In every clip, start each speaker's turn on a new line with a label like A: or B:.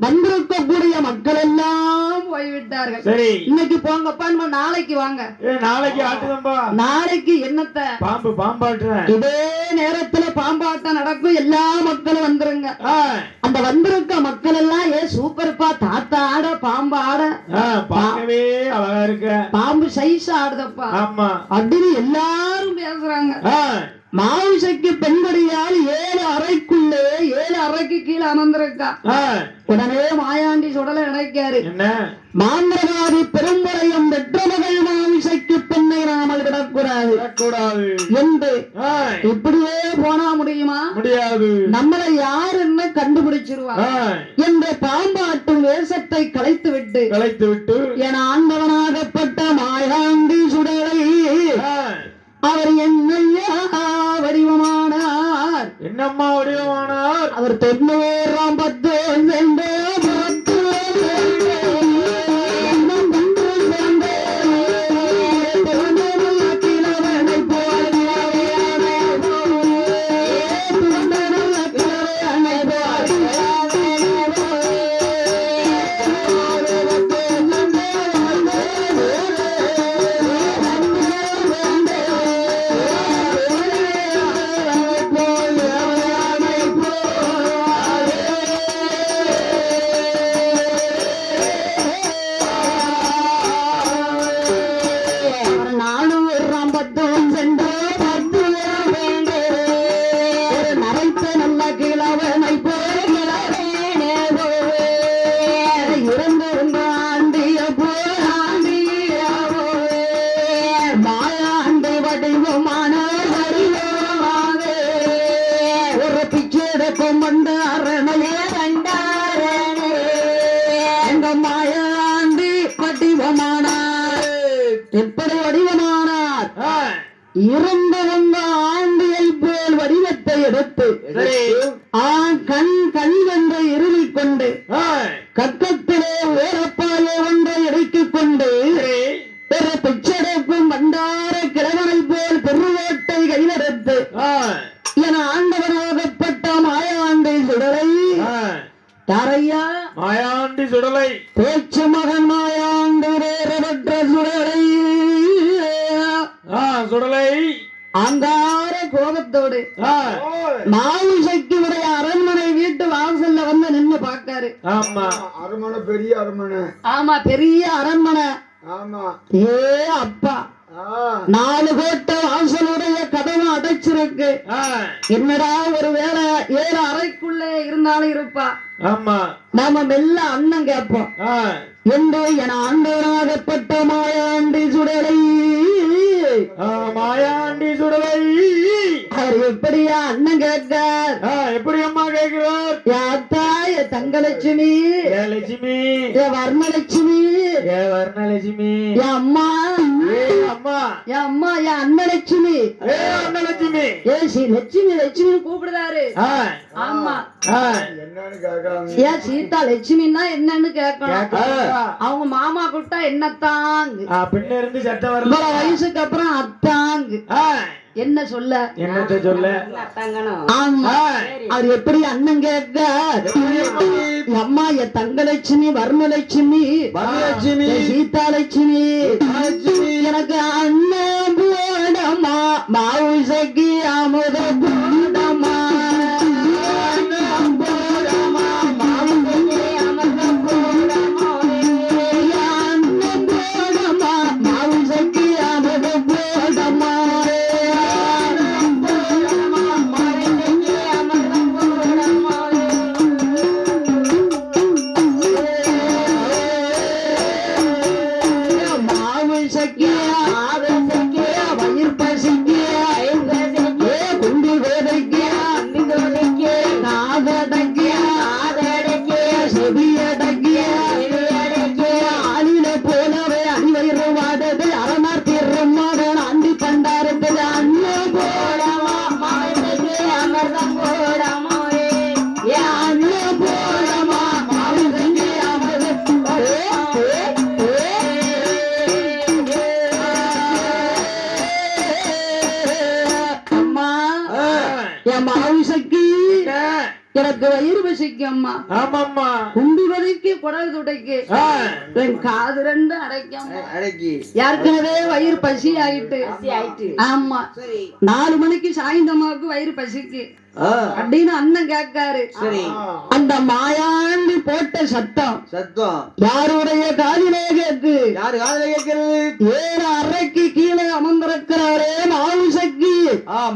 A: வந்திருக்கக்கூடிய மக்கள் எல்லாம் போய்விட்டார்கள். சரி, இன்னைக்கு போங்கப்பா, நாளைக்கு வாங்க.
B: நாளைக்கு ஆட்டுதம்பா.
A: நாளைக்கு என்னத்த
B: பாம்பு பாம்பாட்டுறேன்.
A: இதே நேரத்துல பாம்பாட்டம் நடக்கும். எல்லா மக்களும் வந்துருங்க. அந்த வந்திருக்க மக்கள் எல்லாம் சூப்பர்ப்பா, தாத்தா ஆட, பாம்பு ஆட,
B: பார்க்கவே அழகா இருக்க,
A: பாம்பு சைஸ் ஆடுதப்பா.
B: ஆமா
A: அப்படின்னு எல்லாரும் பேசுறாங்க. மாவுசைக்கு பெண்படியால் 7 அறைக்குள்ளே 7 அறைக்கு கீழே அமர்ந்திருக்கா. உடனே மாயாண்டி சுடலை நினைக்காரு, மாந்திரவாதி பெரும்படையம் பெற்ற மகள் மாவிசைக்கு பெண்ணை நாமல் விடக்கூடாது என்று. இப்படியே போனா முடியுமா?
B: முடியாது.
A: நம்மளை யார் என்ன கண்டுபிடிச்சிருவா என்ற பாம்பாட்டும் வேஷத்தை கலைத்து விட்டு என ஆண்டவனாகப்பட்ட மாயாண்டி சுடலை அவர் என்னையா வடிவமானார்.
B: என்னம்மா வடிவமானார்?
A: அவர் 90 சென்று எப்படி வடிவமானார்? இறந்தவங்க ஆண்டியை போல் வடிவத்தை எடுத்து கண் வென்று இருவிக் கொண்டு கக்கத்திலே ஓரப்பாயை ஒன்றை எடுத்துக் கொண்டு பிச்சடைக்கும் பண்டார கிழவனை போல் பெருவோட்டை கையிலெடுத்து என ஆண்டவனாகப்பட்ட மாயாண்டி சுடலை. யாரையா?
B: மாயாண்டி சுடலை.
A: பேச்சு மகன் மாயாண்டி வேறுபட்ட சுடலை.
B: சுடலை
A: அங்கார கோபத்தோடு மாவிசைக்கு உடைய அரண்மனை வீட்டு வாசல்ல வந்து நின்னு பாக்காரு.
B: ஆமா,
C: அரண்மனை பெரிய அரண்மனை.
A: ஆமா, பெரிய அரண்மனை.
C: ஆமா,
A: அப்பா 4 கோட்ட வாசலுடைய கதவு அடைச்சிருக்கு. என்னடா ஒரு வேலை 7 அறைக்குள்ளே இருந்தாலும் இருப்பா.
B: ஆமா,
A: நாம மெல்ல அண்ணன் கேட்போம் என்று என ஆண்டவனாகப்பட்ட மாயாண்டி சுடலை.
B: மாயாண்டி சுடலை
A: அவர் எப்படியா அண்ணன் கேட்கார்?
B: எப்படி அம்மா கேட்கிறார்?
A: யாத்தா என் தங்கலட்சுமி,
B: லட்சுமி,
A: என் வர்ணலட்சுமி,
B: வர்ணலட்சுமி,
A: என் அம்மா,
B: அம்மா,
A: என் அம்மா, என் அண்ணலட்சுமி,
B: அண்ணலட்சுமி,
A: லட்சுமி லட்சுமி கூப்பிடுறாரு. ஆமா,
C: என்னன்னு கேட்கலாம்.
A: ஏன் சீதா லட்சுமின்னா என்னன்னு கேட்கணும். அவங்க மாமா கூப்பிட்டா என்னத்தாங்க,
B: பின்ன இருந்து சட்டம் வரல.
A: வயசுக்கு அப்புறம் அத்தாங்க. என்ன சொல்ல,
B: என்னத்த சொல்ல?
A: ஆமா, அவர் எப்படி அண்ணன் கேட்க, அம்மா என் தங்கலட்சுமி, வர்ணலட்சுமி, சீதா லட்சுமி, எனக்கு அண்ணன் போடமா, மாவுசைக்கு அமுத போடமா, வயிறு பசிக்க குண்டு வேதைக்கு எனக்கு வயிறு பசிக்கம்மா,
B: ஆமாம்மா.
A: குண்டுவதைக்கு குடல் துடைக்கு,
B: ஆ,
A: என் காது ரெண்டு அடைக்கும்.
C: அடக்கி
A: ஏற்கனவே வயிறு பசி ஆயிட்டு. ஆமா, 4 மணிக்கு சாயந்தரமாவுக்கு வயிறு பசிக்கு அப்படின்னு அண்ணன் கேட்காரு. அந்த மாயாண்டி போட்ட சத்தம் யாருடைய காதிலே கேக்கு?
B: யாரு காதுல கேட்கிறது?
A: 7 அறைக்கு கீழே அமர்ந்திருக்கிறாரே மாவுசக்கி.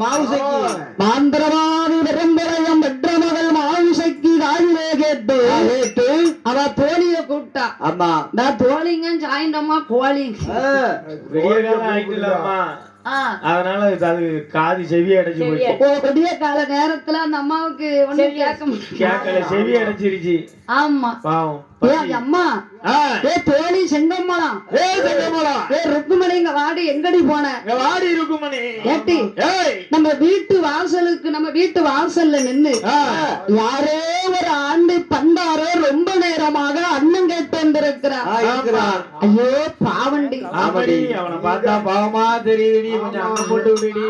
B: மாவுசைக்கு
A: மாந்திரவாதி விரும்பரையம் பெற்ற மகள் மாவுசக்கி காதிலே கேட்டு அவ தோழிய கூப்பிட்டா.
B: ஆமா.
A: நான் தோழிங்க சாயந்தரமா கோழி.
B: விடிய காலம் ஆயிட்டுலம்மா, அதனால அது காது செவி அடைச்சு போச்சு.
A: விடிய கால நேரத்துல அந்த அம்மாவுக்கு ஒண்ணும்
B: கேட்கல, செவி அடைச்சிருச்சு.
A: ஆமா
B: பாவம்.
A: அம்மா, தோழி செங்கம்மலாம், ருக்குமணி இங்க வாடி, எங்கடி போன?
B: வாடி இருக்குமணி.
A: ஏட்டி, நம்ம வீட்டு வாசலுக்கு, நம்ம வீட்டு வாசல்ல நின்னு யாரே ஒரு ஆண்டு பண்டாரோ ரொம்ப நேரமாக அண்ணன் கேட்டு வந்திருக்கிறார். ஐயோ பாவண்டி.
B: அவனை பார்த்தா பாவமா தெரியுது. கொஞ்சம் அண்ணன் போட்டு விடுடி.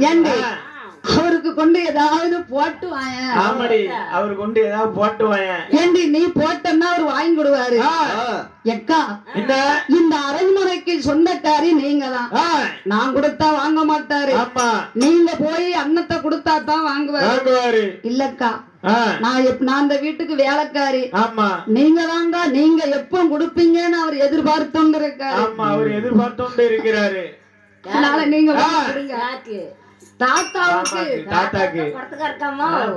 A: ஏண்டி அவருக்கு கொண்டு ஏதாவது போட்டு வாங்க.
B: ஆமாடி, அவரு கொண்டு ஏதாவது போட்டு வாங்க.
A: ஏண்டி நீ போட்டன்னா அவர் வாங்கி கொடுவாரு. எக்கா, இந்த அரண்மனைக்கு சொந்தக்காரி நீங்க தான். நான் கொடுத்தா வாங்க மாட்டாரு. நீங்க போய் அன்னத்தை கொடுத்தா தான் வாங்குவாரு. இல்லக்கா, நான் அந்த வீட்டுக்கு வேலைக்காரி. நீங்க தாங்க, நீங்க எப்ப கொடுப்பீங்கன்னு அவர் எதிர்பார்த்து இருக்காரு.
B: அவர் எதிர்பார்த்து இருக்கிறாரு.
A: அதனால நீங்க தாத்தாவுக்கு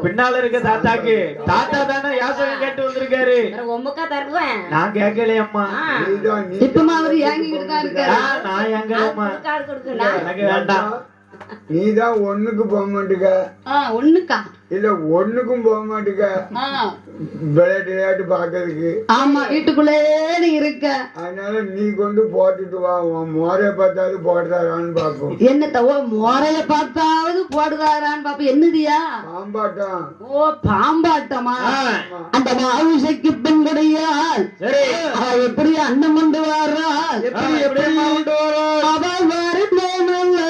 B: பின்னால இருக்க தாத்தாக்கு, தாத்தா தானே யாசகம் கேட்டு வந்திருக்காரு. நான் கேட்கலையம்மா.
A: இப்பமா அவர் ஏங்கிட்டு தான் இருக்காரு.
B: நான் எங்கம்மா, எனக்கு வேண்டாம்.
C: நீதான் ஒண்ணுக்கு போக மாட்டுக்க.
A: ஒண்ணுக்கா
C: இல்ல ஒண்ணுக்கும் போக மாட்டுக்க. விளையாட்டு பாக்குறதுக்கு.
A: ஆமா, வீட்டுக்குள்ளே நீ இருக்க.
C: அதனால நீ கொண்டு போட்டுட்டு வா. மோரைய பார்த்தாவது போடுறாரான்னு பாப்போம்.
A: என்னத்தவோ மோரைய பார்த்தாவது போடுறாரான்னு பாப்போம். என்னதியா?
C: பாம்பாட்டம்.
A: ஓ, பாம்பாட்டமா? அந்த மாவுசைக்கு பெண்குடையா எப்படி அண்ணன் கொண்டு வர்றா? அவள் வருமான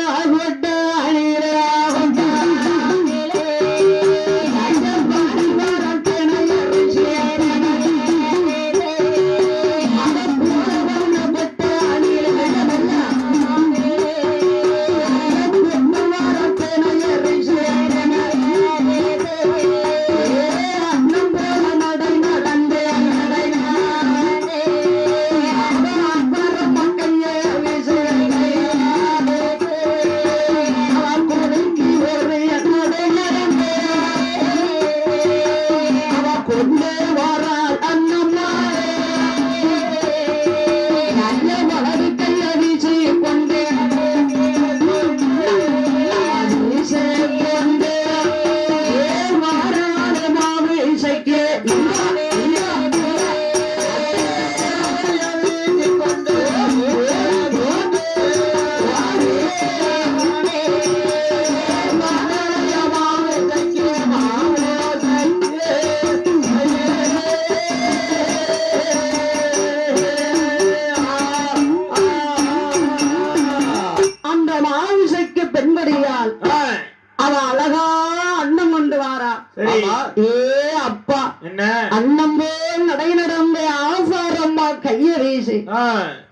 A: அண்ணன் போல் நடை நடந்து ஆசாரம்மா கைய வீசி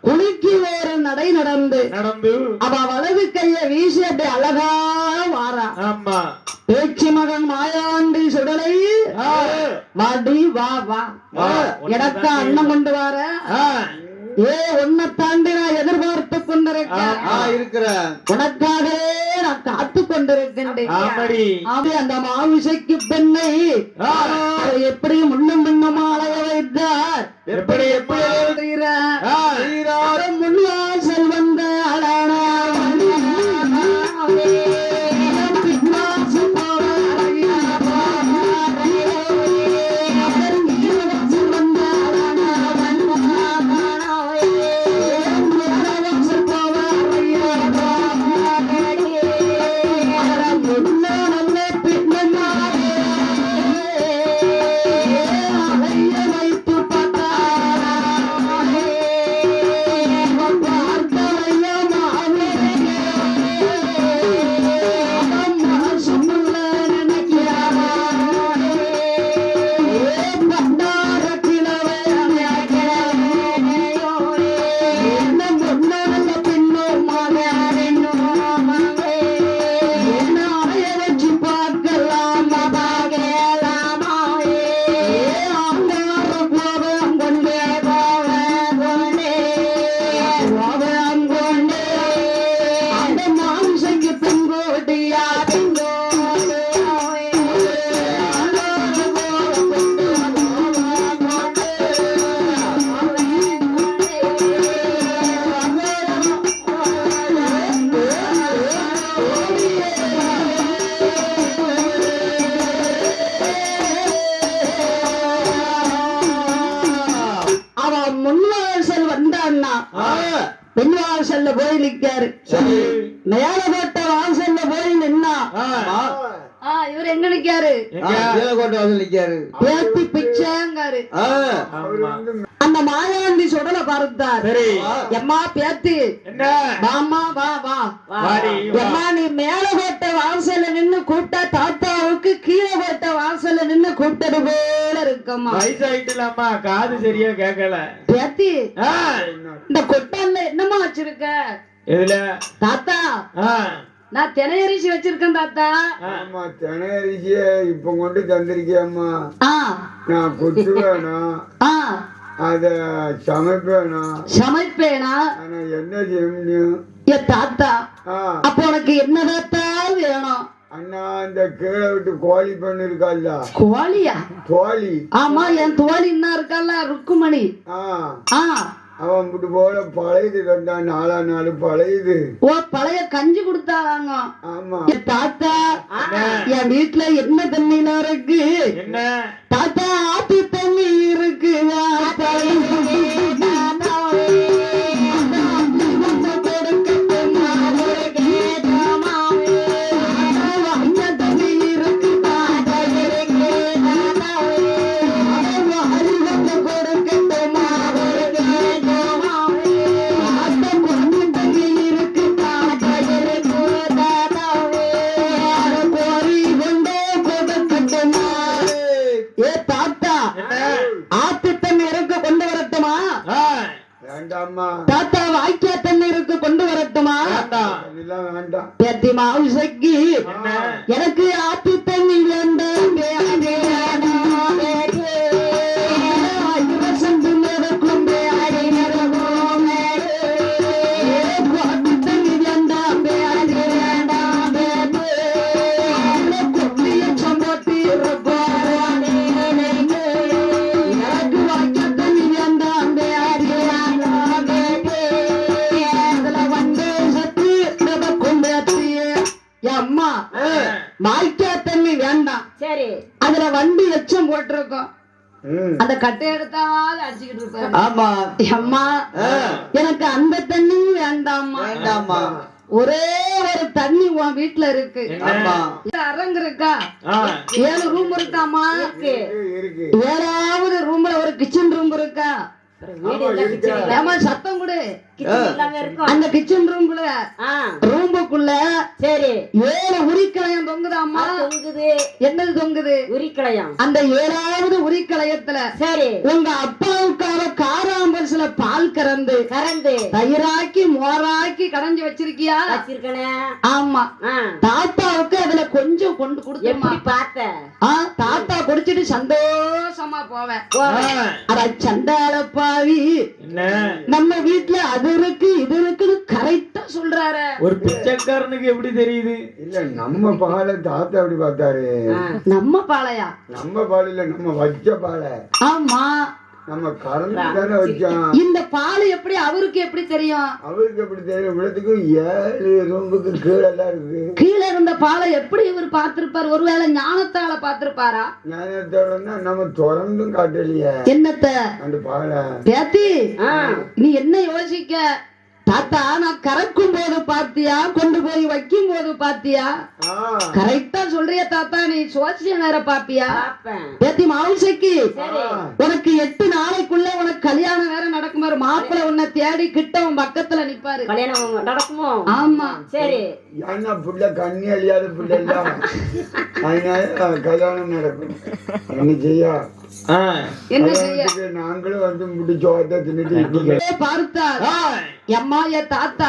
A: குலுக்கி ஒரு நடை நடந்து அவ வலது கைய வீசி அப்படி அழகா வாரா. பேச்சு மகன் மாயாண்டி சுடலை வாடி வா வா எனக்கா அண்ணன் கொண்டு வார. உன்னை தாண்டி நான் எதிர்பார்த்து கொண்டிருக்கிறேன். உனக்காகவே நான் காத்து கொண்டிருக்கின்றேன். அந்த மாவிசைக்கு பெண்ணை எப்படி முன்னும் பின்னும் அலைய வைத்தார். எப்படி முன்வாசல் வந்த அழான பெண் வாசல்ல போய் நிக்காரு. மேல போட்ட வாசல்ல போய் நின்னா இவர் எங்க நிக்காரு? பேத்தி பிச்சைங்காரு. அந்த மாயாண்டி சுடல பார்த்தார். எம்மா பேத்தி, வாமா வா வா. எம்மா நீ மேல போட்ட வாசல்ல நின்னு கூப்பிட்டா தாத்தாவுக்கு கீழே போட்ட வாசல்ல நின்னு கூப்பிட்டது போல இருக்கம்மா.
B: வயசாயிட்டுலாமா, காது சரியா கேட்கல.
A: பேத்தி, இந்த கொட்டான்ல என்னமா வச்சிருக்க?
C: எதுல?
A: தாத்தா, நான் தினையரிசி வச்சிருக்கேன் தாத்தா.
C: ஆமா, தினையரிசிய இப்ப கொண்டு தந்திருக்கியம்மா. நான் குத்துவேனா, அத சமைப்பேனா, ஆனா என்ன செய்ய முடியும்?
A: ஏ தாத்தா, அப்ப உனக்கு என்ன தாத்தா வேணும்?
C: அண்ணா, அந்த கீழே விட்டு கோழி பண்ணு இருக்கா?
A: கோழியா?
C: தோழி.
A: ஆமா, என் தோழி என்ன இருக்கா? ருக்குமணி.
C: அவன் விட்டு போல பழையுது கண்டா, 4 நாள் பழையுது.
A: ஓ, பழைய கஞ்சி கொடுத்தாங்க.
C: ஆமா
A: தாத்தா, என் வீட்டுல என்ன தண்ணில இருக்கு?
B: என்ன
A: தாத்தா? ஆத்தி தண்ணி இருக்கு. தாத்தா, வாய்க்கா தண்ணீருக்கு கொண்டு வரட்டுமா? பேத்தி மாவுசைக்கு எனக்கு ஆத்து தண்ணி வேண்டாம். வாய்க்கா தண்ணி வேண்டாம். சரி, அதுல வண்டி எச்சம் போட்டிருக்கோம். அந்த கட்டை எடுத்தாலும் அடிச்சுக்கிட்டு இருப்பாரு. ஆமா அம்மா, எனக்கு அந்த தண்ணி வேண்டாமா. ஒரே ஒரு தண்ணி உன் வீட்டுல இருக்கு. அரங்கு இருக்கா? 7 ரூம் இருக்காமா? 7வது ரூம்ல ஒரு கிச்சன் ரூம் இருக்கா? சத்தம் கொடு. அந்த கிச்சன் ரூமுக்குள்ள சரி 7 உரிக்கலையம் தொங்குதாமா? தொங்குது. என்னது தொங்குது? உரிக்கலையம். அந்த 7வது உரிக்கலையத்துல சரி உங்க அப்பாவுக்காக காராம்பசுல பால் கறந்து தயிராக்கி மோராக்கி கடைஞ்சு வச்சிருக்கியா? வச்சிருக்கனே. ஆமா, தாத்தாவுக்கு அதுல கொஞ்சம் கொண்டு கொடுத்து பார்த்தேன். தாத்தா குடிச்சிட்டு சந்தோஷமா போவேன். அட சண்டாளப்பா, நம்ம வீட்டுல அது இருக்கு இது இருக்குன்னு கரெக்டா சொல்றாரு.
B: ஒரு பிச்சைக்காரனுக்கு எப்படி தெரியுது?
C: இல்ல, நம்ம பாலை தாத்தா எப்படி பார்த்தாரு?
A: நம்ம பாலையா?
C: நம்ம பால் இல்ல, நம்ம வச்ச பாலை.
A: ஆமா,
C: நம்ம கறந்து தானே வச்சோம்.
A: இந்த பால் எப்படி அவருக்கு எப்படி தெரியும்?
C: அவருக்கு எப்படி தெரியும்? இவ்வளவுக்கு 7 ரூமுக்கு கீழே தான் இருக்கு.
A: கீழே இருந்த பாலை எப்படி இவர் பார்த்திருப்பார்? ஒருவேளை ஞானத்தால பார்த்திருப்பாரா?
C: ஞானத்தாலன்னா நம்ம திறந்தும் காட்டலையே.
A: என்னத்த?
C: அந்த பாலை.
A: பேத்தி, நீ என்ன யோசிக்க? தாத்தா, நான் கறக்கும் போது பாத்தியா, கொண்டு போய் வைக்கும் போது பாத்தியா? கரெக்டா சொல்றிய தாத்தா, நீ சோசியம் வேற பாப்பியா? பேத்தி மாவுசைக்கு உனக்கு 8 நாளைக்குள்ள உனக்கு கல்யாணம் வேற நடக்குமாறு. மாப்பிள்ள உன்னை தேடி கிட்ட உன் பக்கத்துல நிப்பாரு. கல்யாணம் நடக்குமோ? ஆமா. சரி,
C: ஏன்னா புள்ள கண்ணி அழியாத புள்ள இல்ல, அதனால கல்யாணம் நடக்கும். என்ன செய்ய? நாங்களும் வந்து முடிச்சோட்ட தின்னுட்டு
A: பார்த்தார். அம்மா, தாத்தா,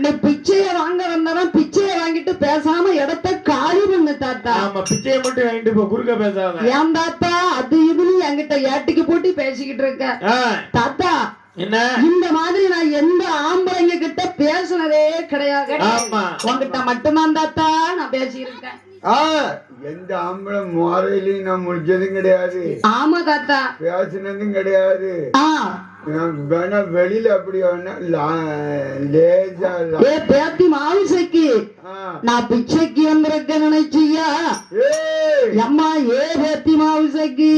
A: நீ பிச்சைய வாங்க வந்தவன் பிச்சைய வாங்கிட்டு பேசாம இடத்த காலி பண்ணு தாத்தா.
B: பிச்சைய மட்டும் வாங்கிட்டு போ, குறுக்க பேசாத.
A: ஏன் தாத்தா அது இதுன்னு என்கிட்ட ஏட்டிக்கு போட்டு பேசிக்கிட்டு இருக்க? தாத்தா,
B: என்ன
A: இந்த மாதிரி நான் எந்த ஆம்பளைங்க கிட்ட பேசுனதே கிடையாது. உங்ககிட்ட மட்டும்தான் தாத்தா நான் பேசியிருக்கேன்.
C: எந்த ஆம்பளை முறையிலையும் நான் முடிச்சதும் கிடையாது.
A: ஆமா தாத்தா,
C: பேசினதும் கிடையாது. வேணா வெளியில அப்படி லேசா
A: பேத்தி மாவுசைக்கு நான் பிச்சைக்கு வந்திருக்க நினைச்சியா? அம்மா, பேத்தி மாவுசைக்கு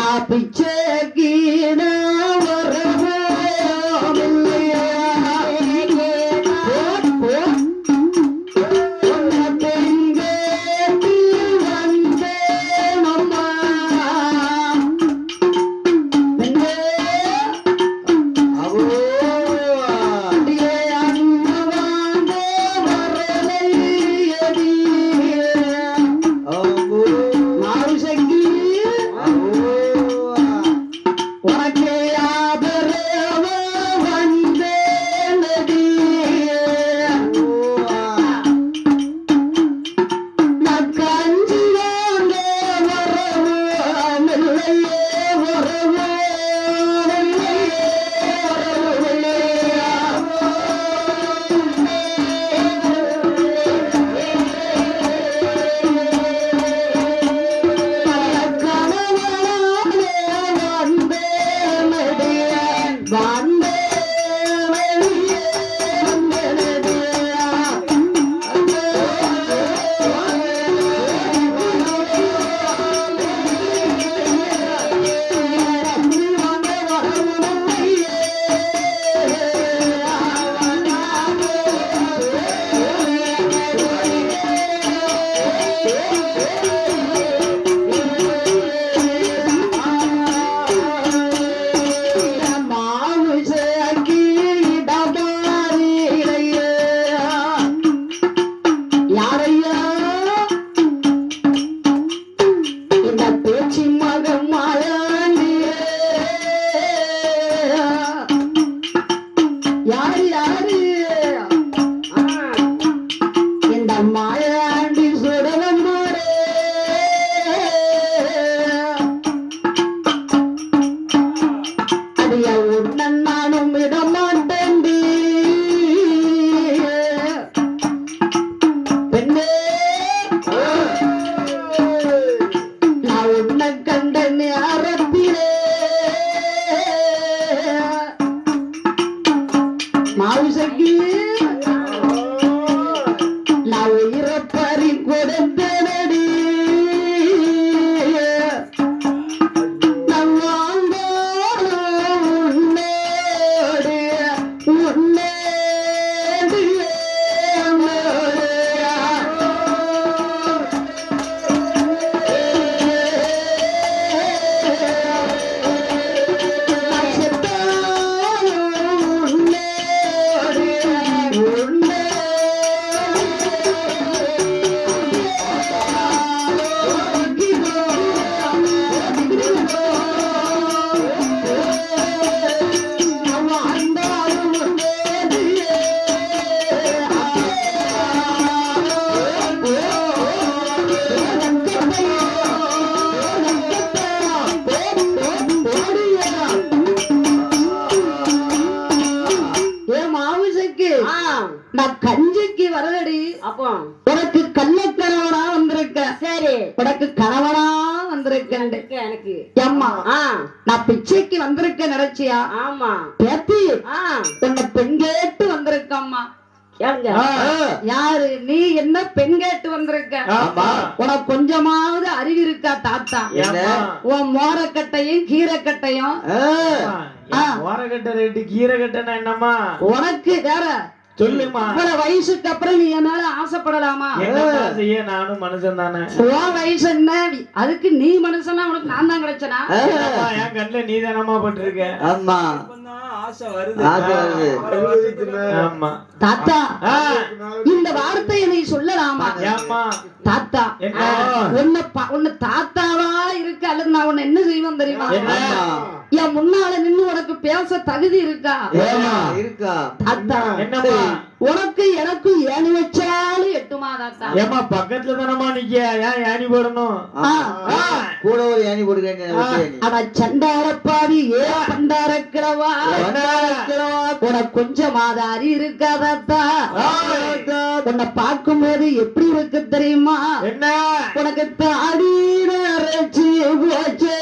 A: நான் பிச்சைக்கு வரவே நான் கஞ்சிக்கு வரலடி.
D: அப்போ
A: உனக்கு கள்ளக்கணவனா வந்திருக்கேன்.
D: சரி,
A: உனக்கு கணவனா வந்திருக்கேன்.
D: எனக்கு
A: அம்மா நான் பிச்சைக்கு வந்திருக்கேன் நினைச்சியா?
D: ஆமா
A: பேத்தி உன்னை பெண் கேட்டு வந்திருக்கம்மா. யாரு நீ? என்ன பெண் கேட்டு வந்திருக்க? உனக்கு கொஞ்சமாவது அறிவு இருக்கா தாத்தா? உன் மோரக்கட்டையும் கீரைக்கட்டையும்
B: மோரக்கட்டை ரேட்டு கீரைக்கட்டைன்னா என்னம்மா?
A: உனக்கு வேற
B: சொல்லுமா.
A: இவ்வளவு வயசுக்கு அப்புறம் நீ என் மேல ஆசைப்படலாமா?
B: செய்ய நானும் மனுஷன் தானே.
A: உன் வயசு என்ன? அதுக்கு நீ மனுஷனா உனக்கு நான் தான் கிடைச்சனா?
B: என் கண்ணுல நீ தானமா பட்டிருக்க.
C: ஆமா
B: ஆசை வருது.
C: ஆமா
A: தாத்தா இந்த வார்த்தையை நீ சொல்லலாமா? தாத்தா உன்னை தாத்தாவா இருக்கு அல்லது நான் உன்னை என்ன செய்வேன் தெரியுமா? என் முன்னால நின்னு உனக்கு பேச தகுதி இருக்கா?
C: இருக்கா
A: தாத்தா உனக்கு எனக்கு ஏணி வச்சாலும் எட்டுமா தாத்தா?
B: ஏமா பக்கத்துல தானமா நிக்க, ஏன் ஏணி போடணும்?
C: கூட ஒரு ஏணி போடுறேன்.
A: அட சண்டாரப்பாவி ஏ பண்டார கிழவா, உனக்கு கொஞ்சமாவது அறி இருக்கா தாத்தா? உன்னை பார்க்கும் போது எப்படி இருக்கு தெரியுமா?
B: என்ன
A: உனக்கு தாடி நரைச்சி போச்சு,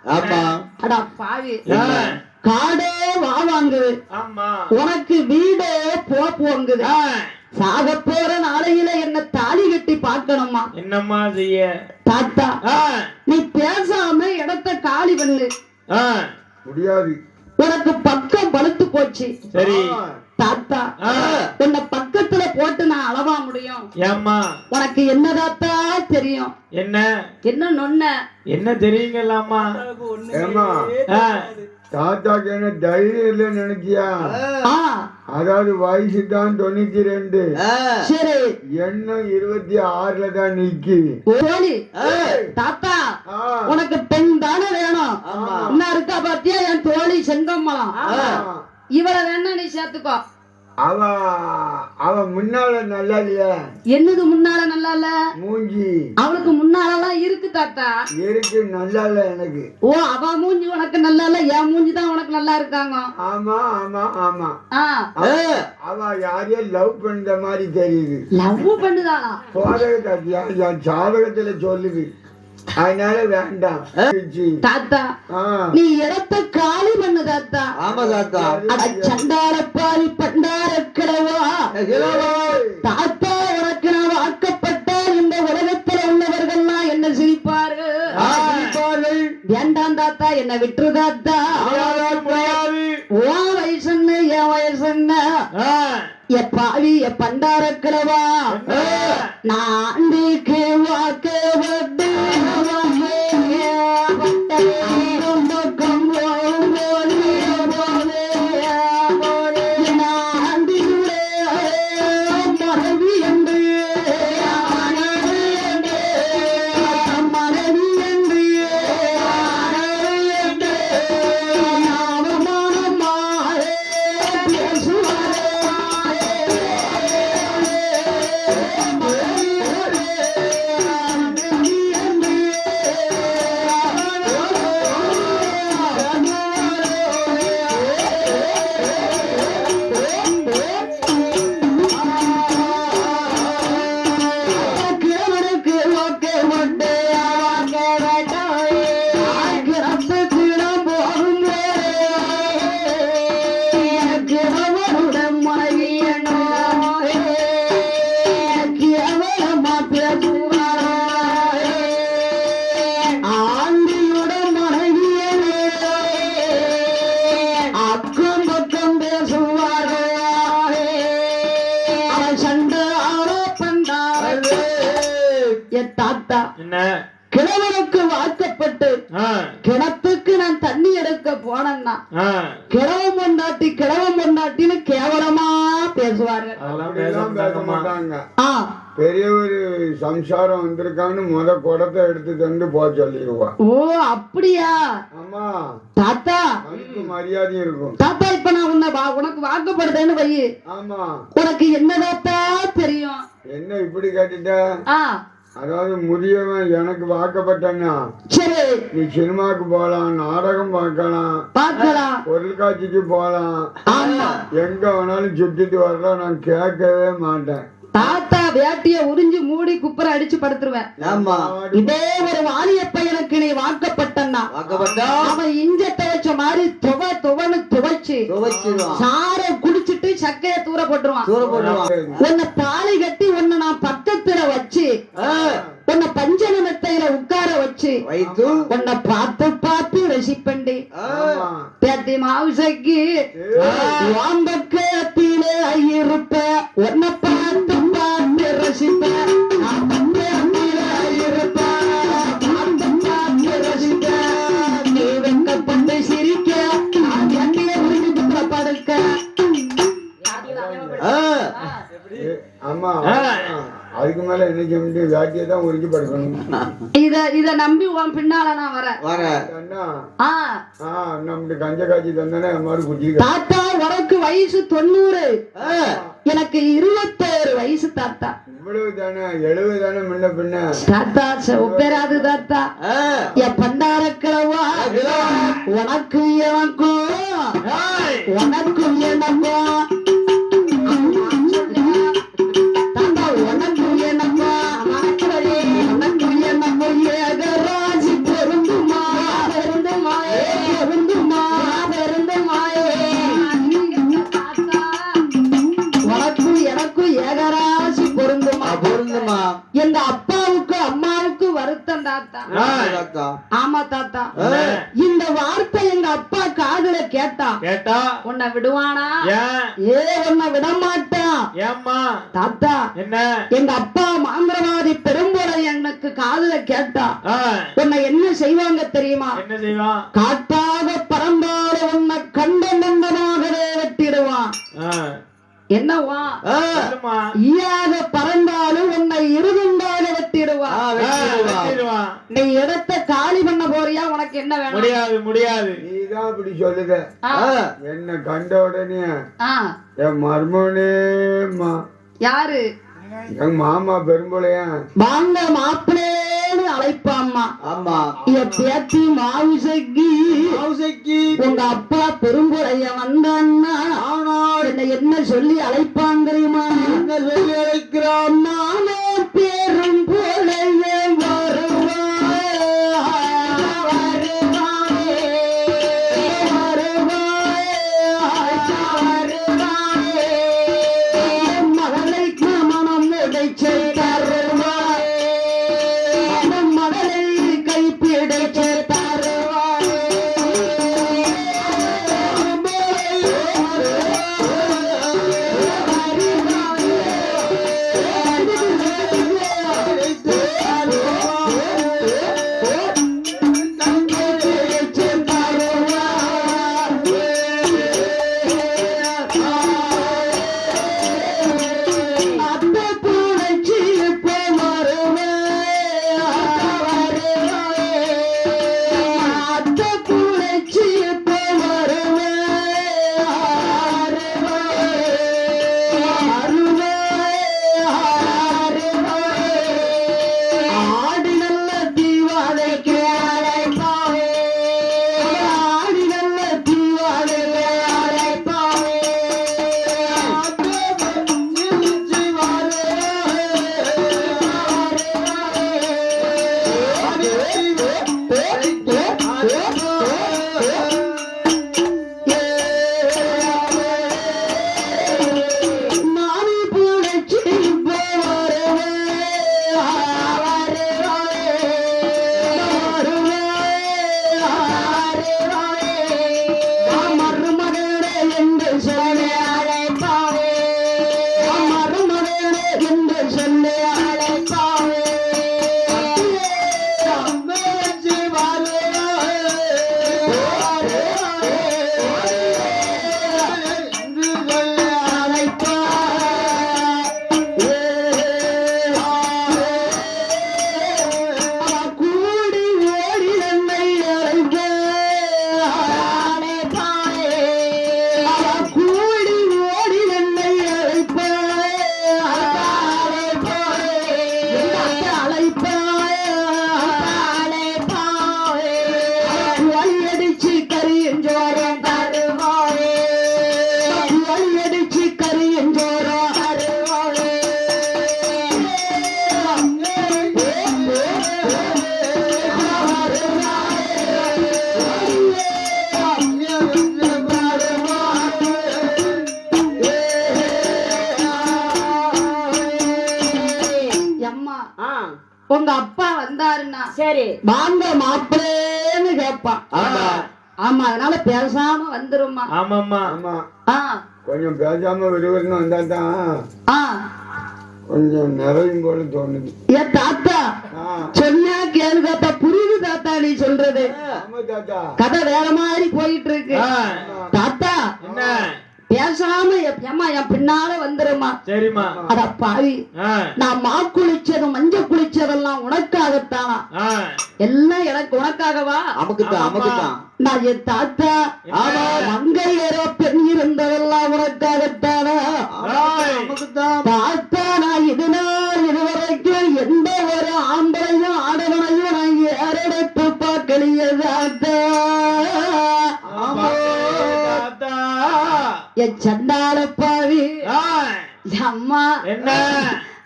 D: ஆமா
A: அடா பாவி
B: ஆ.
A: காடே வா வாங்குது
B: ஆமா
A: உனக்கு வீடே போங்குது
B: ஆ.
A: சாக போற நாளையில என்ன தாலி கட்டி பார்க்கணுமா
B: என்னம்மா செய்ய
A: தாத்தா
B: ஆ.
A: நீ பேசாம இடத்த காலி பண்ணு
B: ஆ.
C: முடியாது.
A: உனக்கு பக்கம் பழுத்து போச்சு
B: சரி
A: தாத்தா
B: ஆ.
A: உன்னை பக்கத்துல போட்டு நான் அளவா முடியும்
B: ஏம்மா
A: உனக்கு என்ன தாத்தா தெரியும்
B: என்ன
A: என்ன நொன்ன
B: என்ன தெரியுங்களாம்மா
C: ஏமா
B: ஆ.
C: தாத்தாக்கு என்ன தைரியம் இல்லைன்னு நினைச்சியா?
A: ஆ,
C: அதாவது வயசு தான் 92,
A: சரி
C: எண்ணம் 26ல தான் நிக்கி.
A: தோழி தாத்தா
C: ஆ,
A: உனக்கு பெண் தானே வேணும்
D: ஆமா.
A: என்ன இருக்கா பாத்தியா என் தோழி செங்கம்மலம்
C: ஆ.
A: இவளை வேணா நீ சேர்த்துக்கோ
C: அவ முன்னால நல்லா இல்லையா?
A: என்னது முன்னால நல்லா இல்ல
C: மூஞ்சி
A: அவளுக்கு முன்னாலலாம் இருக்கு தாத்தா
C: இருக்கு, நல்லா இல்ல எனக்கு.
A: ஓ அவ மூஞ்சி உனக்கு நல்லா இல்ல என் மூஞ்சி தான் உனக்கு நல்லா இருக்காங்க
C: ஆமா ஆமா ஆமா.
A: ஆ
C: அவ யாரையோ லவ் பண்ற மாதிரி தெரியுது.
A: லவ் பண்ணுதாளா
C: என் ஜாதகத்துல சொல்லுது, அதனால வேண்டாம்.
A: தாத்தா
C: ஆ.
A: நீ இடத்த காலி பண்ணு தாத்தா
D: ஆமா தாத்தா
A: அட சண்டார பாரி பண்டார கிழவா தாத்தா உனக்கு நான் வாக்கப்பட்ட இந்த உலகத்துல உள்ளவர்கள்லாம் என்ன சிரிப்பார்கள் வேண்டாம் தாத்தா என்ன விட்டுரு தாத்தா
B: முடியாது.
A: உன் வயசு என்ன என் வயசு என்ன
B: ஆ.
A: எப்பாவி பண்டார கிழவா நான் ஆண்டிக்கு வாக்கப்பட்டு தாத்தா
B: என்ன
A: கிழவனுக்கு வாக்கப்பட்டு
B: ஆ.
A: கிணத்துக்கு நான் தண்ணி எடுக்க போனேன்னா
B: ஆ.
A: கிழவன் பொண்டாட்டின்னு கேவலமா பேசுவார்கள்
B: அதெல்லாம்
C: அப்படிலாம் பேச
B: பேச
C: மாட்டாங்க.
A: ஆ
C: பெரிய ஒரு சம்சாரம் வந்திருக்கான்னு குடத்தை எடுத்து தந்து போக சொல்லிடுவா.
A: ஓ அப்படியா
C: ஆமா,
A: தாத்தா
C: அதுக்கு மரியாதையும் இருக்கும்.
A: தாத்தா இப்ப நான் உனக்கு வாக்கப்படுதேன்னு வை
C: ஆமா,
A: உனக்கு என்ன தாத்தா தெரியும்
C: என்ன இப்படி கேட்டுட்ட?
A: ஆ
C: அதாவது முதியவன் எனக்கு வாக்கப்பட்டன்னா
A: சரி
C: நீ சினிமாக்கு போலாம், நாடகம் பார்க்கலாம்,
A: பார்க்கலாம்
C: பொருட்காட்சிக்கு போலாம்,
A: ஆமா
C: எங்க வேணாலும் சுத்திட்டு வரலாம், நான் கேட்கவே மாட்டேன்.
A: தாத்தா வேட்டிய உறிஞ்சு மூடி குப்புற அடிச்சு படுத்துருவேன்.
D: ஆமா
A: இதே ஒரு வாலிய பையனுக்கு நீ வாக்கப்பட்டன்னா
D: வாக்கப்பட்டா
A: அவன் இஞ்ச துவைச்ச மாதிரி துவன்னு துவைச்சு
D: துவைச்சிருவான்,
A: சார குடிச்சிட்டு சக்கைய தூர போட்டுருவான்.
D: தூர போடுவான்.
A: உன்னை தாலி கட்டி உன்னை நான் பக்கத்துல வச்சு உன்னை பஞ்சன மெத்தையில உட்கார வச்சு
D: வைத்து
A: உன்னை பார்த்து ரசிப்பண்டி
C: ஆமா.
A: பேத்தி மாவுசைக்கு வாம்பக்கத்திலே இருப்ப உன்னை பார்த்து ரசிப்ப ரசிக்க நீ வெக்கப்பட்டு சிரிக்க படுக்க
C: ஆமா, அதுக்கு மேல என்ன செய்ய முடியும்? வேட்டியை தான் உறிஞ்சி படுக்கணும்.
A: இத நம்பி உன் பின்னால நான் வரேன்.
C: நம்மளுக்கு கஞ்ச காய்ச்சி தந்தானே மாதிரி குச்சி.
A: தாத்தா உனக்கு வயசு 90, எனக்கு 21 வயசு தாத்தா.
C: இவ்வளவு தானே, 70 தானே முன்ன பின்ன.
A: தாத்தா ஒப்பேராது தாத்தா. என் பண்டார கிழவா உனக்கும் எனக்கும் உனக்கும் எனக்கும் உனக்கு தாத்தா ஆமா தாத்தா இந்த வார்த்தை எங்க அப்பா காதுல கேட்டா உன்னை விடுவானா ஏ உன்னை விட மாட்டான்
B: ஏம்மா
A: தாத்தா
B: என்ன
A: எங்க அப்பா மாந்திரவாதி பெரும்புரை எனக்கு காதுல கேட்டா உன்னை என்ன செய்வாங்க தெரியுமா
B: என்ன செய்வான்
A: காட்டாக பரம்பால உன்னை கண்ட நந்தமாகவே வெட்டிடுவான் என்னவா ஈயாக பறந்தாலும் உன்னை இருதுண்டாக வெட்டிடுவான் நீ இடத்த காலி பண்ண போறியா உனக்கு என்ன வேணும்
B: முடியாது முடியாது
C: நீதான் இப்படி சொல்லுத என்ன கண்ட உடனே என் மர்மனேம்மா
A: யாரு
C: எங்க மாமா பெரும்புலையா
A: வாங்க மாப்பிளேன்னு அழைப்பாம்மா
C: ஆமா
A: என் பேத்தி மாவுசக்கி உங்க அப்பா பெரும்புறைய வந்தான்னா என்னை என்ன சொல்லி அழைப்பான் தெரியுமா என்ன சொல்லி அழைக்கிறான் நானே பேரும் போலையே உங்க அப்பா வந்தாருன்னா சரி வாங்க மாப்பிளேன்னு கேட்பான் ஆமா அதனால பேசாம வந்துருமா
B: ஆமாம்மா
C: கொஞ்சம் பேசாம விடுவதுன்னு வந்தாதான் கொஞ்சம் நிறையும் போல தோணுது.
A: ஏன் தாத்தா சொன்னா கேளு தாத்தா, புரியுது தாத்தா நீ சொல்றது. கதை வேற மாதிரி போயிட்டு இருக்கு தாத்தா.
B: என்ன
A: பேசாம ஏமா என் பின்னால வந்துருமா.
B: சரிம்மா.
A: அட பாவி, நான் மா குளிச்சதும் மஞ்ச குளிச்சதெல்லாம் உனக்காகத்தானா? எல்லாம் எனக்கு உனக்காகவா?
C: அமுக்குதான்.
A: நான் என் தாத்தா மங்கை ஏறோ பெண் இருந்ததெல்லாம் உனக்காகத்தானா? தாத்தா நான் இதுவரைக்கும் எந்த ஒரு ஆம்பளையும் ஆடவனையும் நான் ஏறெடுத்து பார்க்கலையே தாத்தா. என் சண்டால பாவி அம்மா
B: என்ன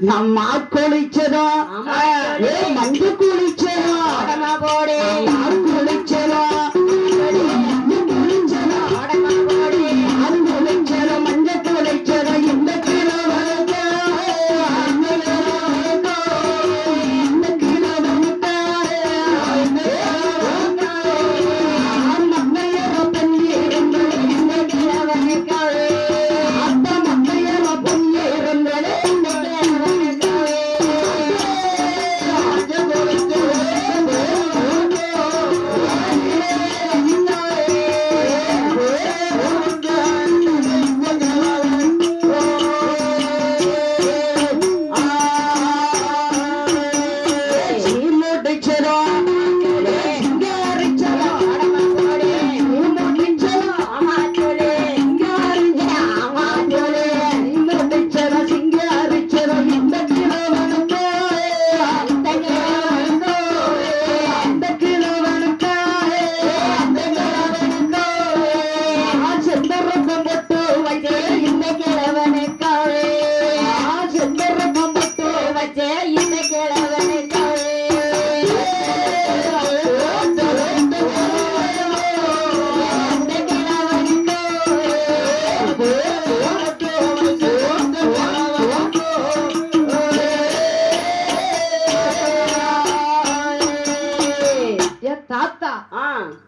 A: நான் மா குளிச்சதோ மஞ்ச குளிச்சதோ குளிச்சதோ மஞ்ச குளிச்சதோ இந்த கிலோ இந்த கிலோ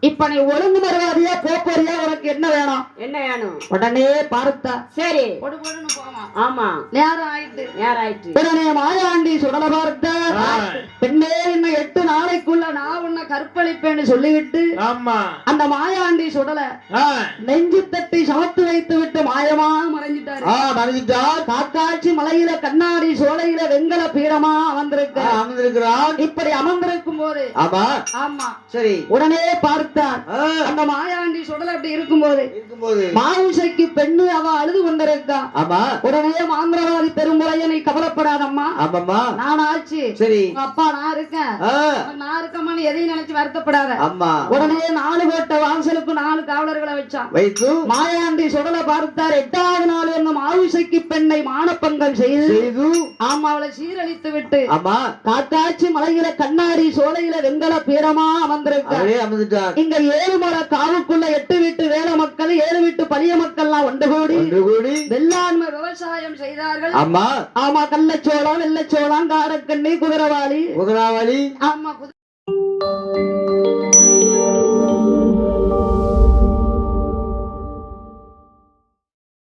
A: இப்ப நீ ஒழுங்கு மறுவாதியா போறியா உனக்கு என்ன வேணும்
D: என்ன வேணும்
A: உடனே பார்த்தா
D: சரி
A: பொடு பொடுன்னு போவான்
D: ஆமா
A: நேரம் ஆயிட்டு
D: நேரம் ஆயிட்டு
A: உடனே மாயாண்டி சுடல பார்த்த பெண்ணே இன்னும் 8 நாளைக்குள்ள நான் உன்னை கற்பழிப்பேன்னு சொல்லிவிட்டு
B: ஆமா
A: அந்த மாயாண்டி சுடல நெஞ்சு தட்டி சமத்து வைத்து விட்டு மாயமா மறைஞ்சிட்டாரு
C: மறைஞ்சிட்டார்.
A: காக்காட்சி மலையில கண்ணாடி சோலையில வெங்கல பீடமா
C: அமர்ந்திருக்கிறான்.
A: இப்படி அமர்ந்திருக்கும் போது
C: ஆமா
A: ஆமா
C: சரி
A: உடனே பார்த்தார் அந்த மாயாண்டி சுடல அப்படி இருக்கும்போது
C: இருக்கும்போது
A: மாவுசைக்கு பெண்ணு அவ அழுது கொண்டிருக்கா
C: ஆமா
A: உடனே மாந்திரவாதி பெருமுறைய நீ கவலைப்படாதம்மா
C: ஆமாம்மா
A: நான் ஆச்சு
C: சரி
A: உங்க அப்பா நான் இருக்கேன் நான் இருக்கமான்னு எதையும் நினைச்சு வருத்தப்படாத
C: ஆமா
A: உடனே 4 கோட்டை வாசலுக்கு 4 காவலர்களை வச்சான்
C: வைத்து
A: மாயாண்டி சுடல பார்த்தார் 8வது நாள் என்னும் ஆவுசைக்கு பெண்ணை மானப்பங்கம் செய்து ஆமா அவளை சீரழித்து விட்டு
C: ஆமா
A: காக்காட்சி மலையில கண்ணாடி சோலையில வெங்கல பீடமா
C: அவரே அமர்ந்துட்டார்.
A: இங்க 7 மலை காவுக்குள்ள 8 வீட்டு வேல மக்கள் 7 வீட்டு பழிய மக்கள்லாம் ஒன்று கூடி வெள்ளாண்மை விவசாயம் செய்தார்கள்.
C: ஆமா
A: ஆமா கள்ளச்சோளம் வெள்ளச்சோளம் காரக்கண்ணி குதிரவாளி
C: குதிராவளி
A: ஆமா